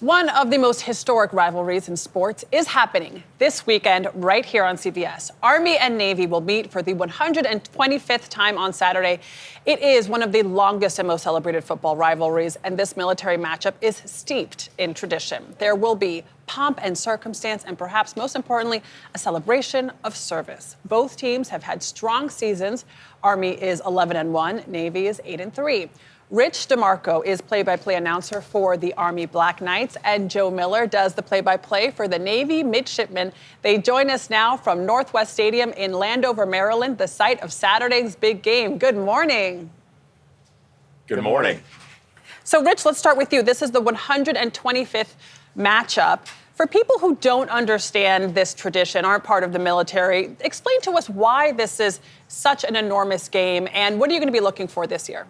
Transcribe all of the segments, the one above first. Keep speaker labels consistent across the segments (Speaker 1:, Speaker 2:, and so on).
Speaker 1: One of the most historic rivalries in sports is happening this weekend right here on CBS. Army and Navy will meet for the 125th time on Saturday. It is one of the longest and most celebrated football rivalries, and this military matchup is steeped in tradition. There will be pomp and circumstance, and perhaps most importantly, a celebration of service. Both teams have had strong seasons. Army is 11-1, Navy is 8-3. Rich DeMarco is play-by-play announcer for the Army Black Knights, and Joe Miller does the play-by-play for the Navy Midshipmen. They join us now from Northwest Stadium in Landover, Maryland, the site of Saturday's big game. Good morning.
Speaker 2: Good morning.
Speaker 1: So, Rich, let's start with you. This is the 125th matchup. For people who don't understand this tradition, aren't part of the military, explain to us why this is such an enormous game, and what are you going to be looking for this year?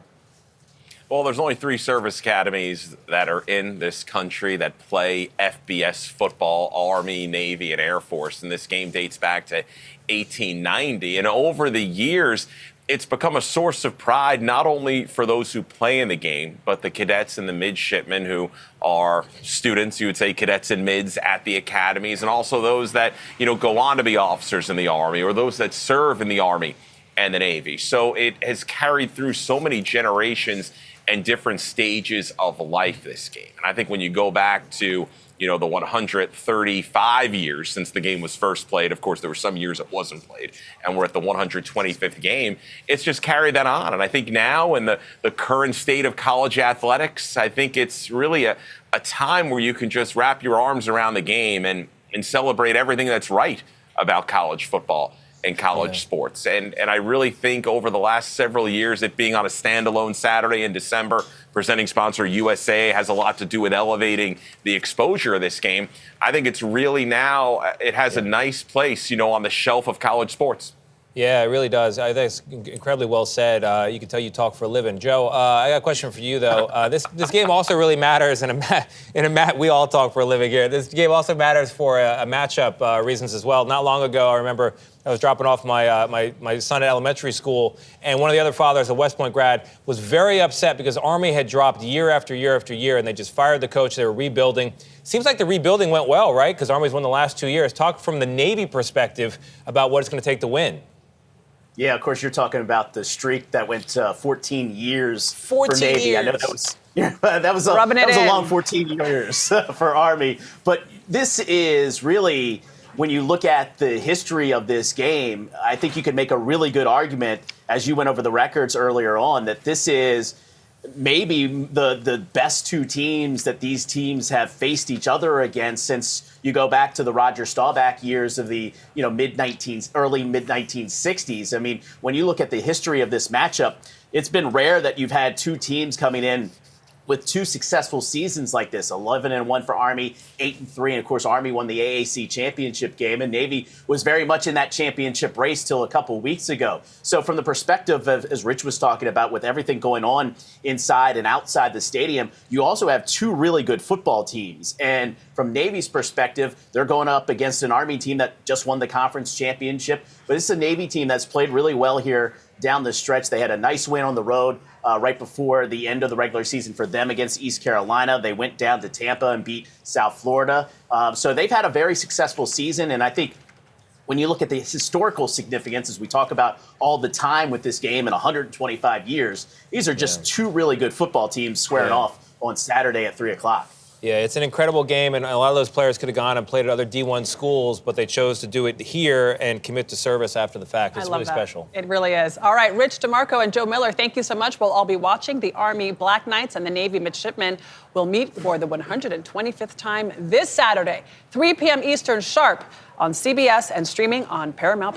Speaker 2: Well, there's only 3 service academies that are in this country that play FBS football: Army, Navy, and Air Force. And this game dates back to 1890. And over the years, it's become a source of pride, not only for those who play in the game, but the cadets and the midshipmen who are students, you would say cadets and mids at the academies, and also those that, go on to be officers in the Army, or those that serve in the Army and the Navy. So it has carried through so many generations and different stages of life, this game. And I think when you go back to, the 135 years since the game was first played, of course, there were some years it wasn't played, and we're at the 125th game, it's just carried that on. And I think now in the current state of college athletics, I think it's really a time where you can just wrap your arms around the game and celebrate everything that's right about college football and college sports. And I really think over the last several years, it being on a standalone Saturday in December, presenting sponsor USA has a lot to do with elevating the exposure of this game. I think it's really now, it has a nice place, on the shelf of college sports.
Speaker 3: Yeah, it really does. I think it's incredibly well said. You can tell you talk for a living. Joe, I got a question for you, though. This game also really matters we all talk for a living here. This game also matters for a matchup reasons as well. Not long ago, I remember I was dropping off my son at elementary school, and one of the other fathers, a West Point grad, was very upset because Army had dropped year after year after year, and they just fired the coach. They were rebuilding. Seems like the rebuilding went well, right? Because Army's won the last 2 years. Talk from the Navy perspective about what it's going to take to win.
Speaker 4: Yeah, of course, you're talking about the streak that went 14 years
Speaker 1: 14
Speaker 4: for Navy.
Speaker 1: years.
Speaker 4: I know that was a long 14 years for Army. But this is really, when you look at the history of this game, I think you could make a really good argument, as you went over the records earlier on, that this is maybe the best 2 teams that these teams have faced each other against since you go back to the Roger Staubach years of the early mid-1960s. I mean, when you look at the history of this matchup, it's been rare that you've had 2 teams coming in with 2 successful seasons like this, 11-1 for Army, 8-3, and of course Army won the AAC championship game, and Navy was very much in that championship race till a couple weeks ago. So from the perspective of, as Rich was talking about, with everything going on inside and outside the stadium, you also have 2 really good football teams. And from Navy's perspective, they're going up against an Army team that just won the conference championship, but it's a Navy team that's played really well here down the stretch. They had a nice win on the road right before the end of the regular season for them against East Carolina. They went down to Tampa and beat South Florida. So they've had a very successful season. And I think when you look at the historical significance, as we talk about all the time with this game in 125 years, these are just 2 really good football teams squaring off on Saturday at 3 o'clock.
Speaker 3: Yeah, it's an incredible game, and a lot of those players could have gone and played at other D1 schools, but they chose to do it here and commit to service after the fact. It's really special.
Speaker 1: It really is. All right, Rich DeMarco and Joe Miller, thank you so much. We'll all be watching. The Army Black Knights and the Navy Midshipmen will meet for the 125th time this Saturday, 3 p.m. Eastern sharp on CBS and streaming on Paramount+.